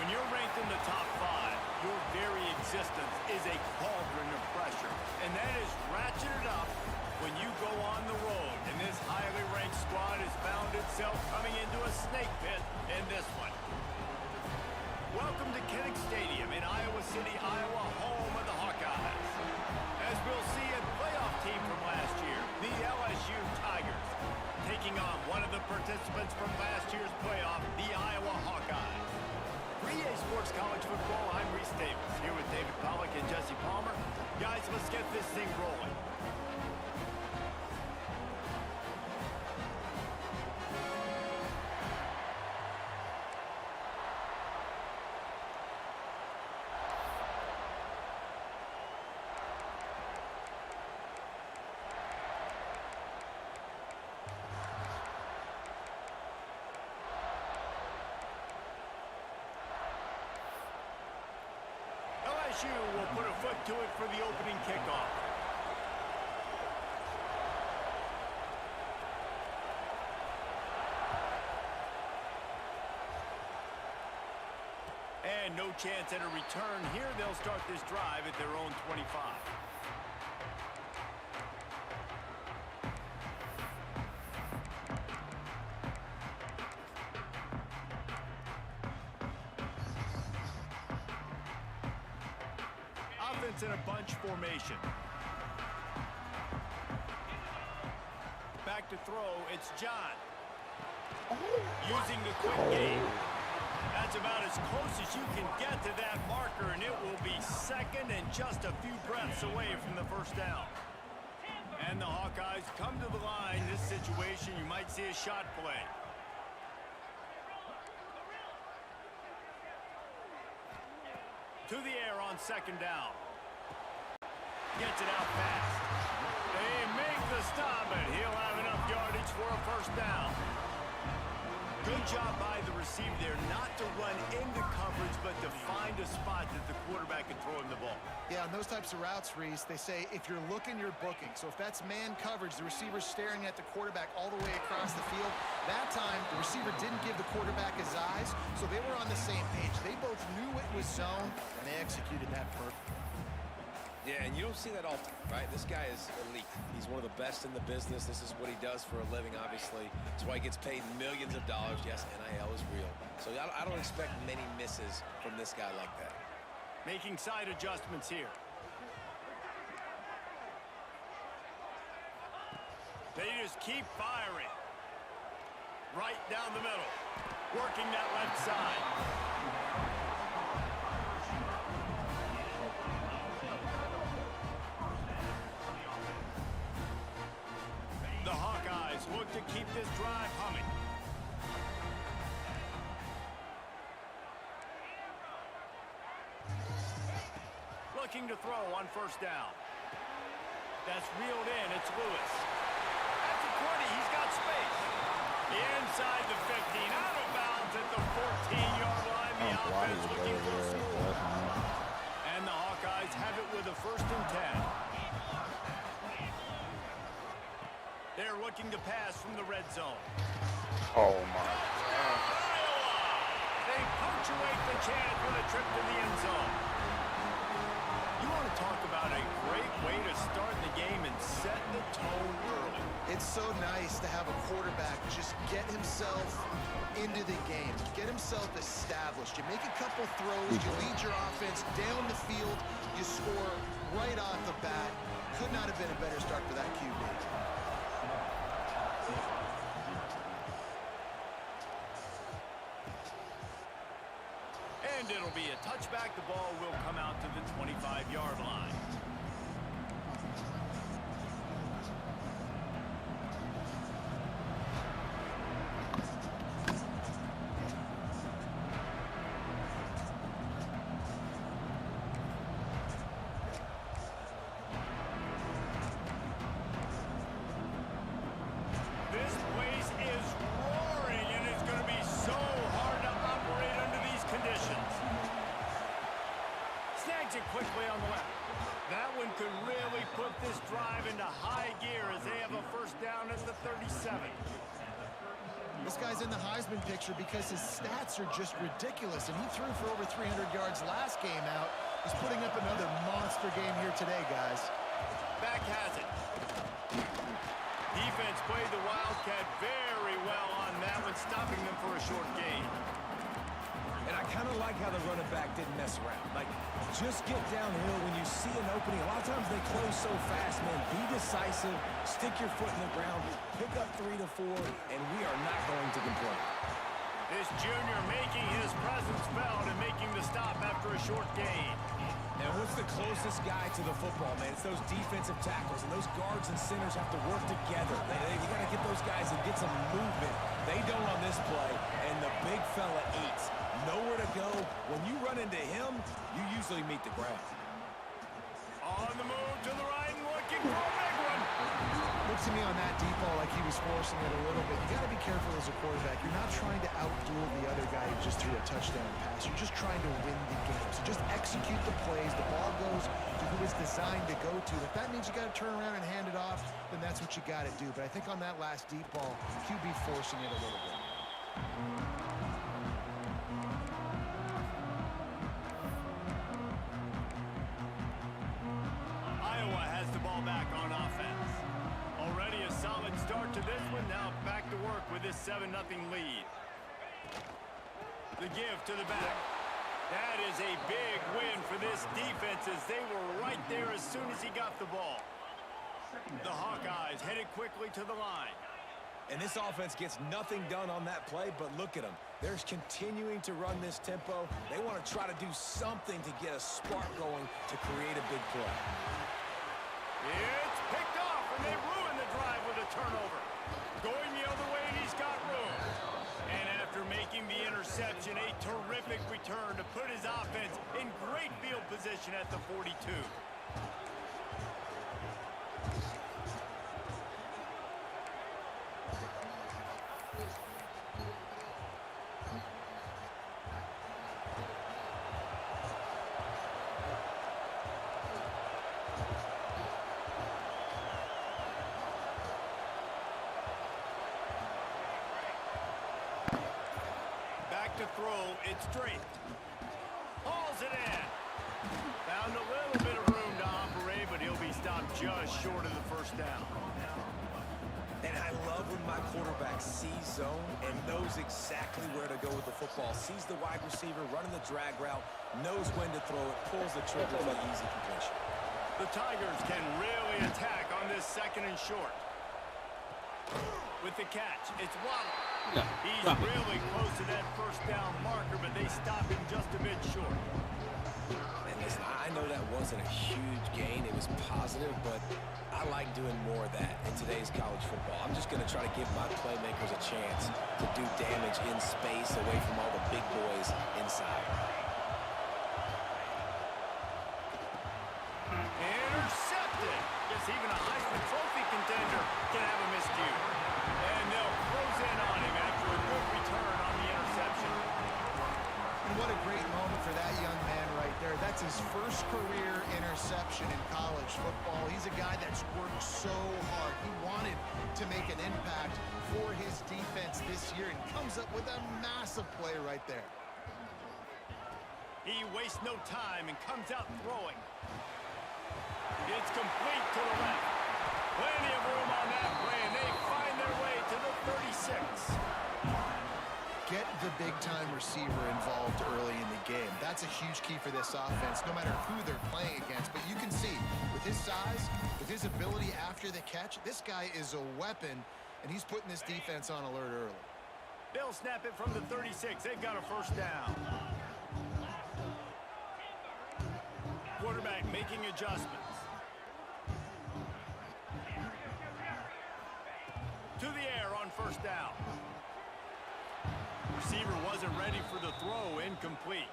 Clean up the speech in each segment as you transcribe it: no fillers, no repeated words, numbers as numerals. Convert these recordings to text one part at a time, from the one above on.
When you're ranked in the top 5, your very existence is a cauldron of pressure. And that is ratcheted up when you go on the road. And this highly ranked squad has found itself coming into a snake pit in this one. Welcome to Kinnick Stadium in Iowa City, Iowa, home of the Hawkeyes. As we'll see, a playoff team from last year, the LSU Tigers, taking on one of the participants from last year's playoff, the Iowa Hawkeyes. For EA Sports College Football, I'm Reese Davis, here with David Pollack and Jesse Palmer. Guys, let's get this thing rolling. LSU will put a foot to it for the opening kickoff. And no chance at a return here. They'll start this drive at their own 25. In a bunch formation. Back to throw, it's John. Using the quick game. That's about as close as you can get to that marker, and it will be second and just a few breaths away from the first down. And the Hawkeyes come to the line. This situation, you might see a shot play. To the air on second down. Gets it out fast. They make the stop, and he'll have enough yardage for a first down. Good job by the receiver there, not to run into coverage, but to find a spot that the quarterback can throw him the ball. Yeah, on those types of routes, Reese, they say if you're looking, you're booking. So if that's man coverage, the receiver's staring at the quarterback all the way across the field. That time, the receiver didn't give the quarterback his eyes, so they were on the same page. They both knew it was zone, and they executed that perfectly. Yeah, and you don't see that often, right? This guy is elite. He's one of the best in the business. This is what he does for a living, obviously. That's why he gets paid millions of dollars. Yes, NIL is real. So I don't expect many misses from this guy like that. Making side adjustments here. They just keep firing. Right down the middle. Working that left side. The Hawkeyes look to keep this drive humming. Looking to throw on first down. That's reeled in. It's Lewis. At the 20, he's got space. Inside the 15, out of bounds at the 14-yard line. The offense looking for a score. And the Hawkeyes have it with a 1st and 10. They're looking to pass from the red zone. Oh, my God. They punctuate the chance with a trip to the end zone. You want to talk about a great way to start the game and set the tone early. It's so nice to have a quarterback just get himself into the game, get himself established. You make a couple throws, you lead your offense down the field, you score right off the bat. Could not have been a better start for that QB. And it'll be a touchback. The ball will come out to the 25-yard line. This place is roaring, and it's going to be so hard to operate under these conditions. Snags it quickly on the left. That one could really put this drive into high gear as they have a first down at the 37. This guy's in the Heisman picture because his stats are just ridiculous, and he threw for over 300 yards last game out. He's putting up another monster game here today, guys. Back has it. Defense played the Wildcat very well on that one, stopping them for a short gain. And I kind of like how the running back didn't mess around. Like, just get downhill when you see an opening. A lot of times they close so fast, man. Be decisive, stick your foot in the ground, pick up 3 to 4, and we are not going to complain. This junior making his presence felt and making the stop after a short gain. And what's the closest guy to the football, man? It's those defensive tackles, and those guards and centers have to work together. You got to get those guys and get some movement. They don't on this play, and the big fella eats. Nowhere to go. When you run into him, you usually meet the ground. On the move to the right and looking for a big one. Looked to me on that deep ball like he was forcing it a little bit. You got to be careful as a quarterback. You're not trying to outduel the other guy who just threw a touchdown pass. You're just trying to win the game. So just execute the plays. The ball goes to who it's designed to go to. If that means you got to turn around and hand it off, then that's what you got to do. But I think on that last deep ball, QB forcing it a little bit. Iowa has the ball back on offense. Already a solid start to this one. Now back to work with this 7-0 lead. The give to the back. That is a big win for this defense as they were right there as soon as he got the ball. The Hawkeyes headed quickly to the line. And this offense gets nothing done on that play, but look at them. They're continuing to run this tempo. They want to try to do something to get a spark going to create a big play. It's picked off, and they ruin the drive with a turnover. Going the other way, and he's got room. And after making the interception, a terrific return to put his offense in great field position at the 42. To throw, it's straight. Hauls it in. Found a little bit of room to operate, but he'll be stopped just short of the first down. And I love when my quarterback sees zone and knows exactly where to go with the football. Sees the wide receiver running the drag route, knows when to throw it, pulls the trigger for the easy completion. The Tigers can really attack on this 2nd and short. With the catch, it's Waddle. He's really close to that first down marker, but they stop him just a bit short. And listen, I know that wasn't a huge gain. It was positive, but I like doing more of that in today's college football. I'm just going to try to give my playmakers a chance to do damage in space away from all the big boys inside. Intercepted. Guess even a Heisman Trophy contender can have a miscue. And they'll close in on him after a good return on the interception. And what a great moment for that young man right there. That's his first career interception in college football. He's a guy that's worked so hard. He wanted to make an impact for his defense this year and comes up with a massive play right there. He wastes no time and comes out throwing. It's complete to the left. Plenty of room on that play, and they find their way to the 36. Get the big-time receiver involved early in the game. That's a huge key for this offense, no matter who they're playing against. But you can see, with his size, with his ability after the catch, this guy is a weapon, and he's putting this defense on alert early. They'll snap it from the 36. They've got a first down. Quarterback making adjustments. To the air on first down. Receiver wasn't ready for the throw, incomplete.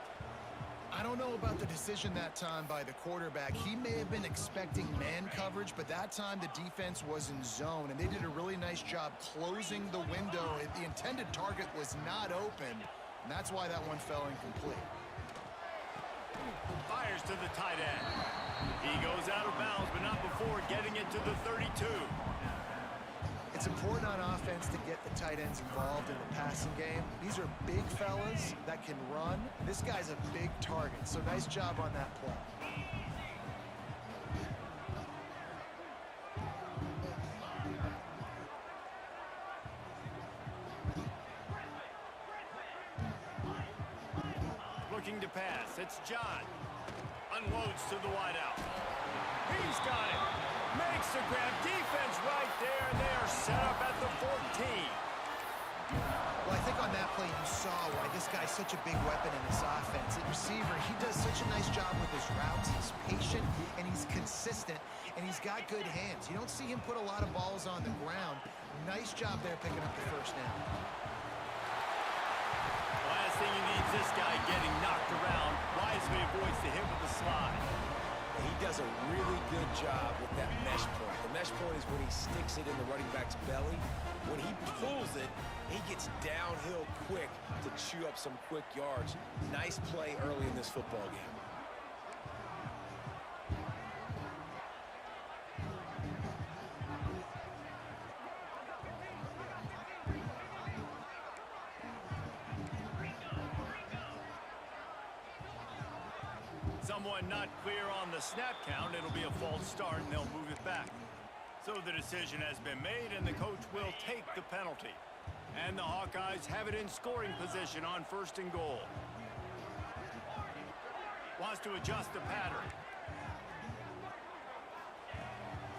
I don't know about the decision that time by the quarterback. He may have been expecting man coverage, but that time the defense was in zone, and they did a really nice job closing the window. The intended target was not open, and that's why that one fell incomplete. Fires to the tight end. He goes out of bounds, but not before getting it to the 32. It's important on offense to get the tight ends involved in the passing game. These are big fellas that can run. This guy's a big target, so nice job on that play. Looking to pass. It's John. Unloads to the wideout. He's got it. Makes the grab. Defense right there. They are set up at the 14. Well, I think on that play you saw why this guy's such a big weapon in this offense. At receiver, he does such a nice job with his routes. He's patient, and he's consistent, and he's got good hands. You don't see him put a lot of balls on the ground. Nice job there picking up the first down. Last thing he needs, this guy getting knocked around. Wisely avoids the hit with the slide. He does a really good job with that mesh point. The mesh point is when he sticks it in the running back's belly. When he pulls it, he gets downhill quick to chew up some quick yards. Nice play early in this football game. Someone not clear on the snap count. It'll be a false start, and they'll move it back. So the decision has been made, and the coach will take the penalty. And the Hawkeyes have it in scoring position on 1st and goal. Wants to adjust the pattern.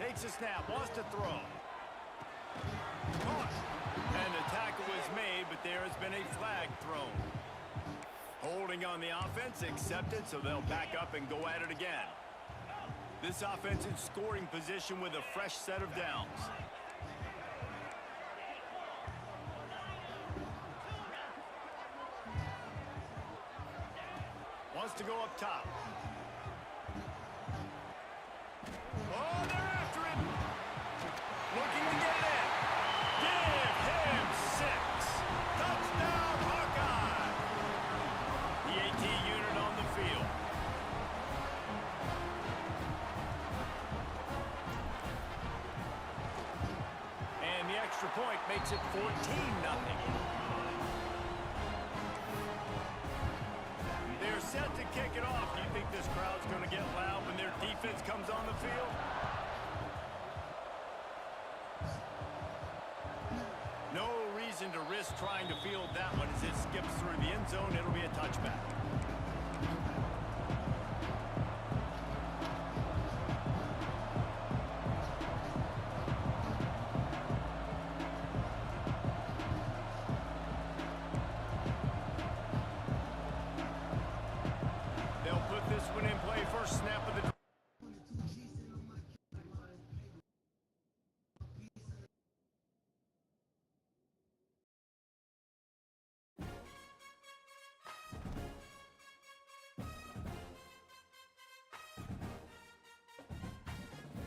Takes a snap, wants to throw. Caught. And the tackle is made, but there has been a flag thrown. Holding on the offense, accepted, so they'll back up and go at it again. This offense in scoring position with a fresh set of downs. Wants to go up top. Oh, they're after him. Looking to get in. Give him 6. Touchdown, Hawkeye. The AT unit on the field. And the extra point makes it 14-0. They're set to kick it off. Do you think this crowd's going to get loud when their defense comes on the field? No reason to risk trying to field that one as it skips through the end zone. It'll be a touchback. They'll put this one in play. First snap of the